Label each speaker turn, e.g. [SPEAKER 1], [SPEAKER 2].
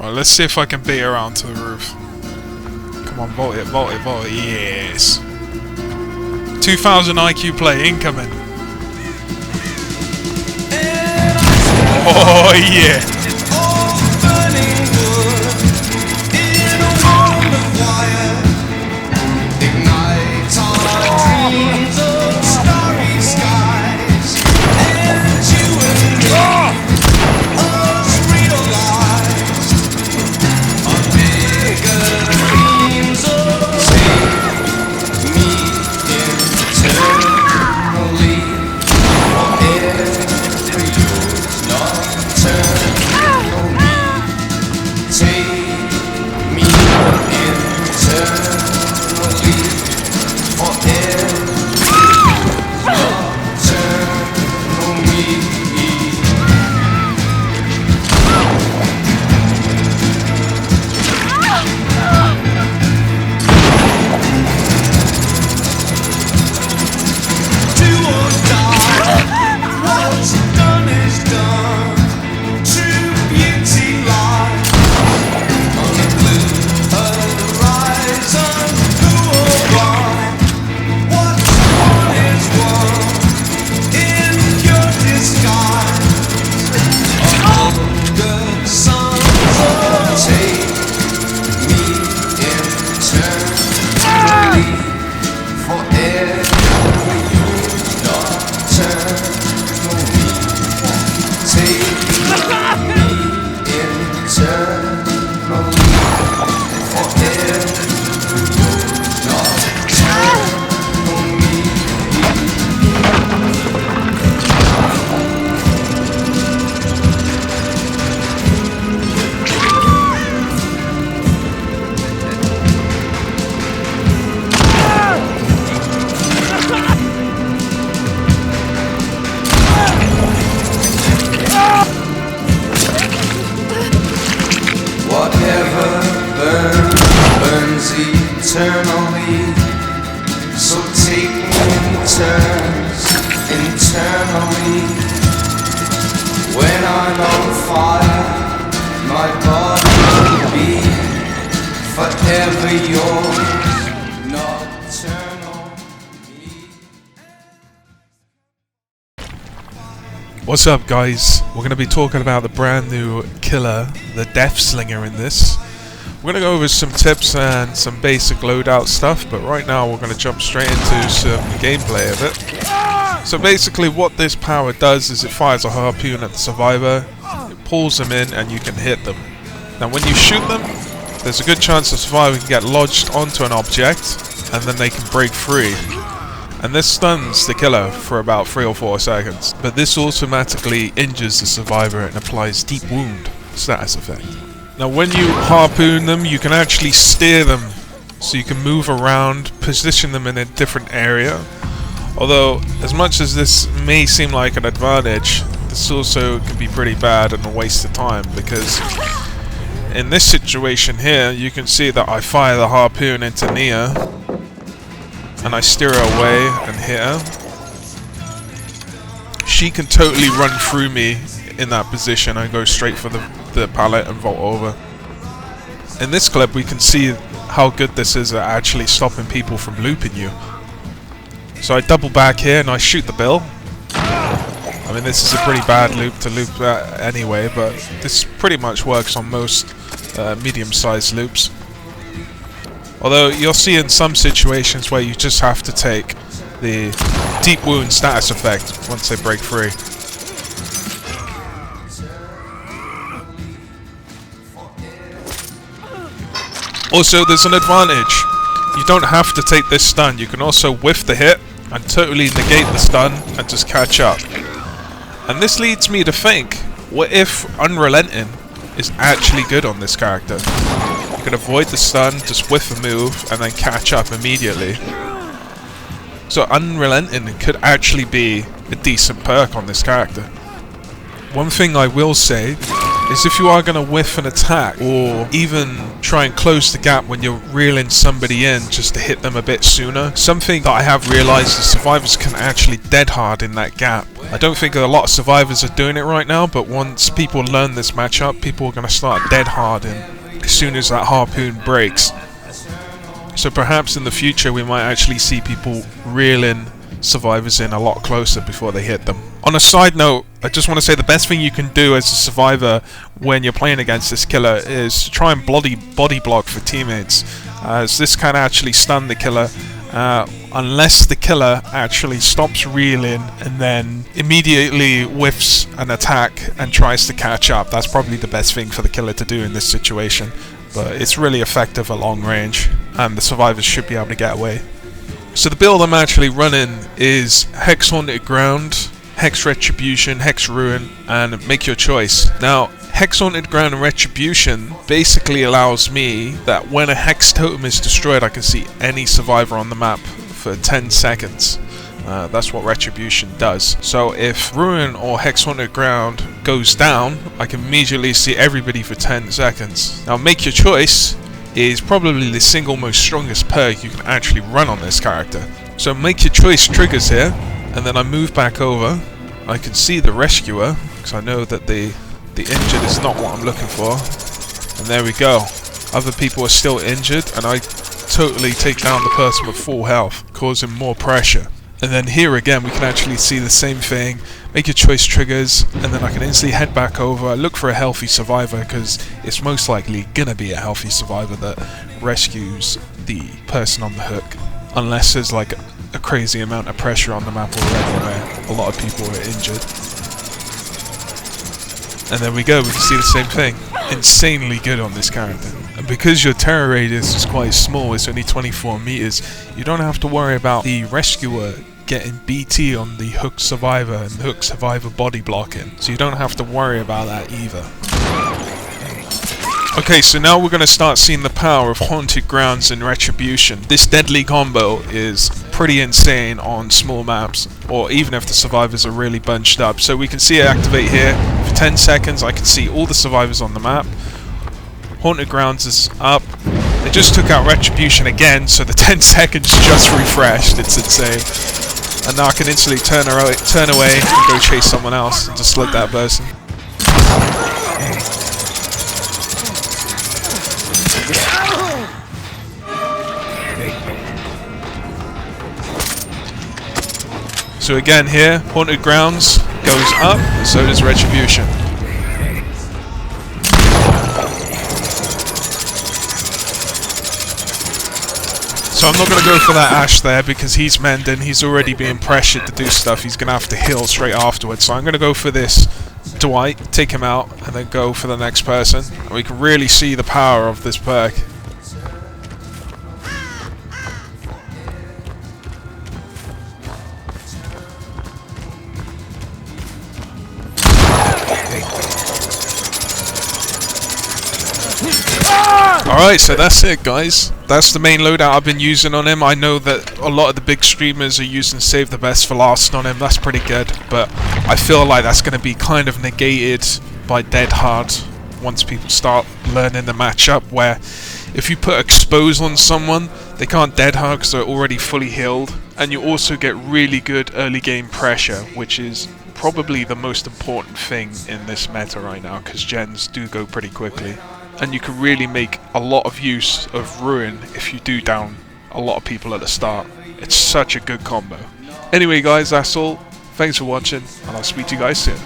[SPEAKER 1] Right, let's see if I can beat her around to the roof. Come on, vault it, vault it, vault it. Yes. 2000 IQ play incoming. Oh yeah.
[SPEAKER 2] Eternally, so take me in turns internally. When I'm on fire, my body will be forever yours, nocturnal me.
[SPEAKER 1] What's up, guys? We're going to be talking about the brand new killer, the Deathslinger, in this. We're going to go over some tips and some basic loadout stuff, but right now we're going to jump straight into some gameplay of it. So basically what this power does is it fires a harpoon at the survivor, it pulls them in and you can hit them. Now when you shoot them, there's a good chance the survivor can get lodged onto an object and then they can break free. And this stuns the killer for about 3 or 4 seconds, but this automatically injures the survivor and applies deep wound status effect. Now when you harpoon them, you can actually steer them, so you can move around, position them in a different area. Although, as much as this may seem like an advantage, this also can be pretty bad and a waste of time, because in this situation here, you can see that I fire the harpoon into Nia, and I steer her away and hit her. She can totally run through me in that position and go straight for the pallet and vault over. In this clip we can see how good this is at actually stopping people from looping you. So I double back here and I shoot the bill. I mean, this is a pretty bad loop to loop that anyway, but this pretty much works on most medium-sized loops. Although you'll see in some situations where you just have to take the deep wound status effect once they break free. Also, there's an advantage. You don't have to take this stun. You can also whiff the hit and totally negate the stun and just catch up. And this leads me to think, what if Unrelenting is actually good on this character? You can avoid the stun, just whiff a move, and then catch up immediately. So Unrelenting could actually be a decent perk on this character. One thing I will say is if you are going to whiff an attack or even try and close the gap when you're reeling somebody in just to hit them a bit sooner, something that I have realised is survivors can actually dead hard in that gap. I don't think a lot of survivors are doing it right now, but once people learn this matchup, people are going to start dead harding as soon as that harpoon breaks. So perhaps in the future we might actually see people reeling survivors in a lot closer before they hit them. On a side note, I just want to say the best thing you can do as a survivor when you're playing against this killer is to try and body block for teammates, as this can actually stun the killer unless the killer actually stops reeling and then immediately whiffs an attack and tries to catch up. That's probably the best thing for the killer to do in this situation, but it's really effective at long range and the survivors should be able to get away. So the build I'm actually running is Hex Haunted Ground, Hex Retribution, Hex Ruin, and make your choice. Now, Hex Haunted Ground and Retribution basically allows me that when a Hex Totem is destroyed, I can see any survivor on the map for 10 seconds. That's what Retribution does. So if Ruin or Hex Haunted Ground goes down, I can immediately see everybody for 10 seconds. Now, make your choice is probably the single most strongest perk you can actually run on this character. So make your choice triggers here, and then I move back over. I can see the rescuer, because I know that the injured is not what I'm looking for. And there we go. Other people are still injured, and I totally take down the person with full health, causing more pressure. And then here again we can actually see the same thing. Make your choice triggers, and then I can instantly head back over. I look for a healthy survivor because it's most likely gonna be a healthy survivor that rescues the person on the hook, unless there's like a crazy amount of pressure on the map already where a lot of people are injured. And there we go, we can see the same thing. Insanely good on this character. And because your terror radius is quite small, it's only 24 meters, you don't have to worry about the rescuer getting BT on the hook survivor and the hook survivor body blocking. So you don't have to worry about that either. Okay, so now we're going to start seeing the power of Haunted Grounds and Retribution. This deadly combo is pretty insane on small maps, or even if the survivors are really bunched up. So we can see it activate here. For 10 seconds I can see all the survivors on the map. Haunted Grounds is up. They just took out Retribution again, so the 10 seconds just refreshed. It's insane. And now I can instantly turn away and go chase someone else and just slug that person. So again here, Haunted Grounds goes up, and so does Retribution. So I'm not going to go for that Ash there because he's mending, he's already being pressured to do stuff, he's going to have to heal straight afterwards. So I'm going to go for this Dwight, take him out, and then go for the next person. And we can really see the power of this perk. Alright, so that's it guys. That's the main loadout I've been using on him. I know that a lot of the big streamers are using Save the Best for Last on him. That's pretty good, but I feel like that's going to be kind of negated by Dead Hard once people start learning the matchup, where if you put Expose on someone, they can't Dead Hard because they're already fully healed, and you also get really good early game pressure, which is probably the most important thing in this meta right now, because gens do go pretty quickly. And you can really make a lot of use of Ruin if you do down a lot of people at the start. It's such a good combo. Anyway guys, that's all. Thanks for watching, and I'll speak to you guys soon.